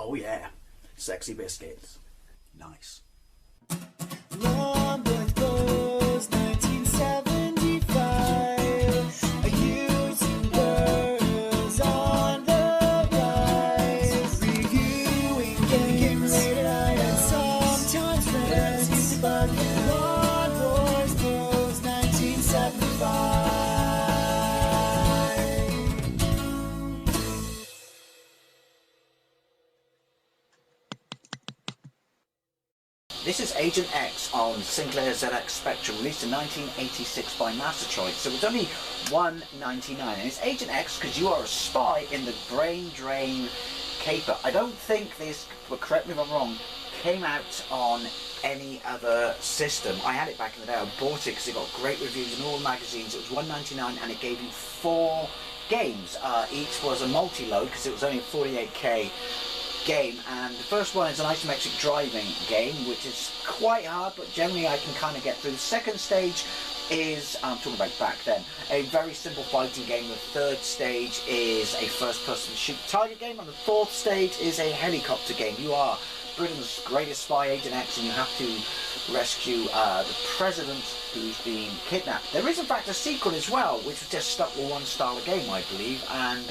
Oh yeah, sexy biscuits. Nice. Long Boys Blues, 1975. Using girls on the rise. Reviewing games late at night and sometimes friends used to bug. Long Boys Blues, 1975. This is Agent X on Sinclair ZX Spectrum, released in 1986 by Mastertroid. So it's only $1.99, and it's Agent X because you are a spy in the brain drain caper. I don't think this, but correct me if I'm wrong, came out on any other system. I had it back in the day. I bought it because it got great reviews in all the magazines. It was $1.99 and it gave you 4 games. Each was a multi-load because it was only a 48K game, and the first one is an isometric driving game, which is quite hard, but generally I can kind of get through. The second stage is, I'm talking about back then, a very simple fighting game. The third stage is a first-person shoot target game, and the fourth stage is a helicopter game. You are Britain's greatest spy, Agent X, and you have to rescue the president who's been kidnapped. There is in fact a sequel as well, which was just stuck with one style of game, I believe, and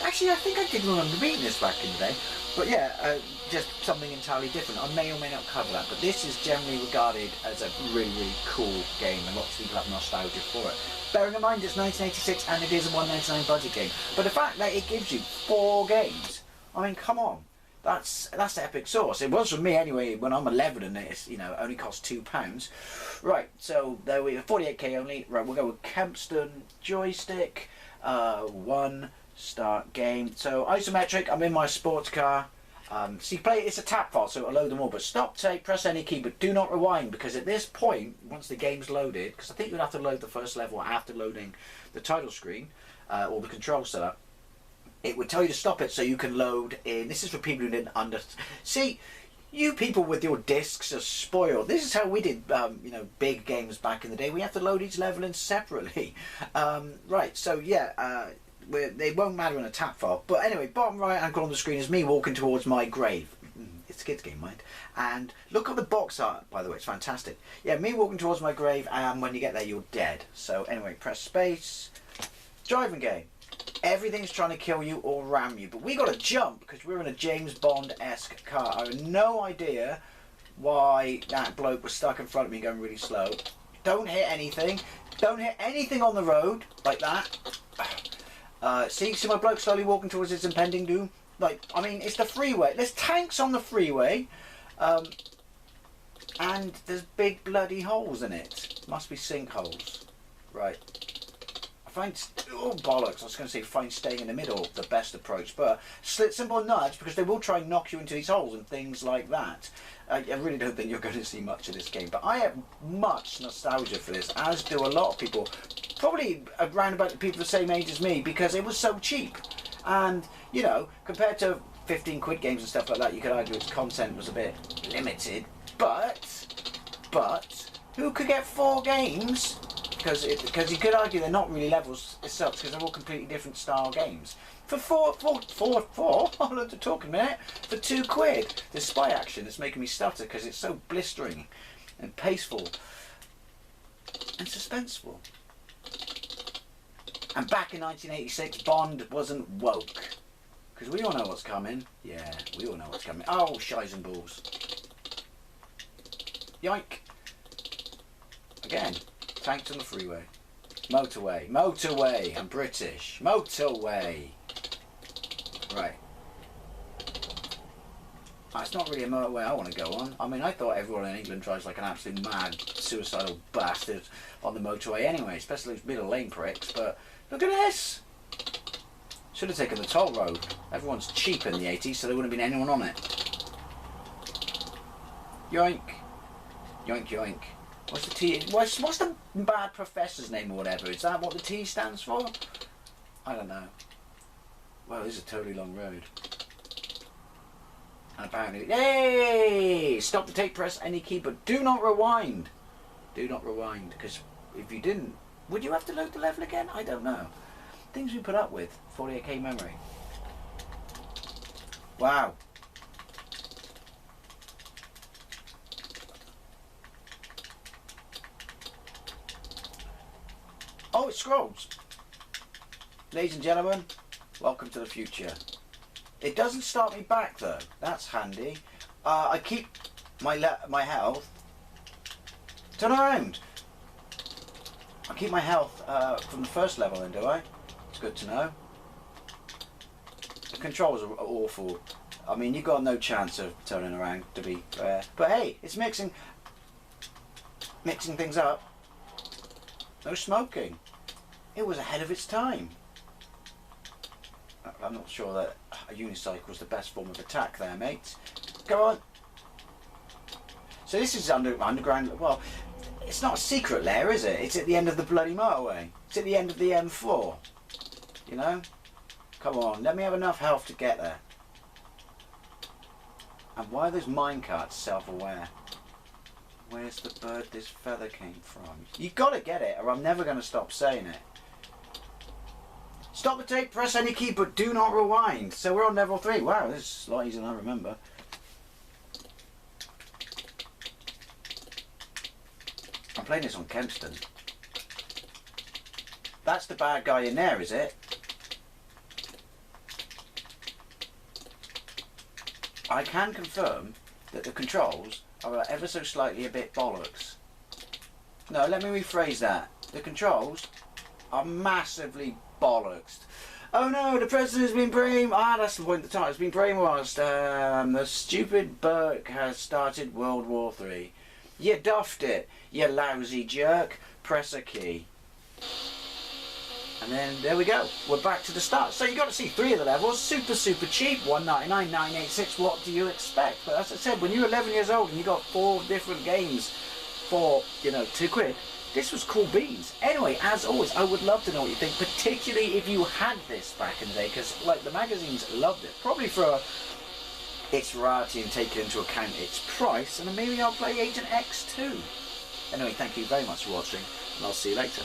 actually I think I did remember beating this back in the day. But yeah, just something entirely different. I may or may not cover that, but this is generally regarded as a really, really cool game, and lots of people have nostalgia for it. Bearing in mind it's 1986 and it is a $1.99 budget game, but the fact that it gives you 4 games, I mean, come on, that's epic sauce. It was for me anyway when I'm 11 and it's, you know, only cost £2. Right, so there we are, 48K only. Right, we'll go with Kempston joystick, 1 start game. So isometric, I'm in my sports car. So you play, it's a tap file, so it'll load them all, but stop, tape, press any key, but do not rewind, because at this point, once the game's loaded, because I think you'll have to load the first level after loading the title screen, or the control setup, it would tell you to stop it so you can load in. This is for people who didn't see, you people with your discs are spoiled. This is how we did, you know, big games back in the day. We have to load each level in separately. Right, so yeah, they won't matter in a tap file. But anyway, bottom right hand corner on the screen is me walking towards my grave. It's a kids game, mind. And look at the box art, by the way, it's fantastic. Yeah, me walking towards my grave, and when you get there, you're dead. So anyway, press space. Driving game. Everything's trying to kill you or ram you, but we got to jump because we're in a James Bond-esque car. I have no idea why that bloke was stuck in front of me going really slow. Don't hit anything. Don't hit anything on the road like that. See my bloke slowly walking towards his impending doom? Like, I mean, it's the freeway. There's tanks on the freeway, and there's big bloody holes in it. Must be sinkholes. Right. I find, oh bollocks, I was going to say find staying in the middle the best approach, but simple nudge, because they will try and knock you into these holes and things like that. I really don't think you're going to see much of this game, but I have much nostalgia for this, as do a lot of people. Probably around about the people the same age as me, because it was so cheap. And, you know, compared to 15 quid games and stuff like that, you could argue its content was a bit limited. But, who could get 4 games? Because you could argue they're not really levels as such, because they're all completely different style games. For four, I'll learn to talk in a minute, for 2 quid. There's spy action that's making me stutter because it's so blistering and paceful and suspenseful. And back in 1986, Bond wasn't woke. Because we all know what's coming. Yeah, we all know what's coming. Oh, shies and balls. Yoink. Again, tanks on the freeway. Motorway. Motorway. I'm British. Motorway. Right. It's not really a motorway I want to go on. I mean, I thought everyone in England drives like an absolute mad, suicidal bastard on the motorway anyway, especially those middle lane pricks, but look at this! Should have taken the toll road. Everyone's cheap in the 80s, so there wouldn't have been anyone on it. Yoink. Yoink, yoink. What's the T? What's the bad professor's name or whatever? Is that what the T stands for? I don't know. Well, this is a totally long road. And apparently, yay! Stop the tape, press any key, but do not rewind. Do not rewind, because if you didn't, would you have to load the level again? I don't know. Things we put up with, 48K memory. Wow. Oh, it scrolls. Ladies and gentlemen, welcome to the future. It doesn't start me back though. That's handy. I keep my health. Turn around. I keep my health from the first level then, do I? It's good to know. The controls are awful. I mean, you got no chance of turning around, to be fair. But hey, it's mixing things up. No smoking. It was ahead of its time. I'm not sure that a unicycle was the best form of attack there, mate. Go on. So this is underground. Well, it's not a secret lair, is it? It's at the end of the bloody motorway. It's at the end of the M4. You know? Come on, let me have enough health to get there. And why are those minecarts self-aware? Where's the bird this feather came from? You gotta get it, or I'm never gonna stop saying it. Stop the tape, press any key, but do not rewind. So we're on level 3. Wow, this is a lot easier than I remember. I'm playing this on Kempston. That's the bad guy in there, is it? I can confirm that the controls are ever so slightly a bit bollocks. No, let me rephrase that. The controls are massively bollocks. Oh no, the president has been brainwashed. Ah, that's the point of the time. It's been brainwashed. The stupid Burke has started World War III. You duffed it, you lousy jerk. Press a key. And then there we go. We're back to the start. So you got to see 3 of the levels. Super cheap. $1.99, $9.86. What do you expect? But as I said, when you're 11 years old and you got 4 different games for, you know, £2, this was cool beans. Anyway, as always, I would love to know what you think, particularly if you had this back in the day, because like the magazines loved it. Probably for its rarity and taking into account its price, and then maybe I'll play Agent X too. Anyway, thank you very much for watching, and I'll see you later.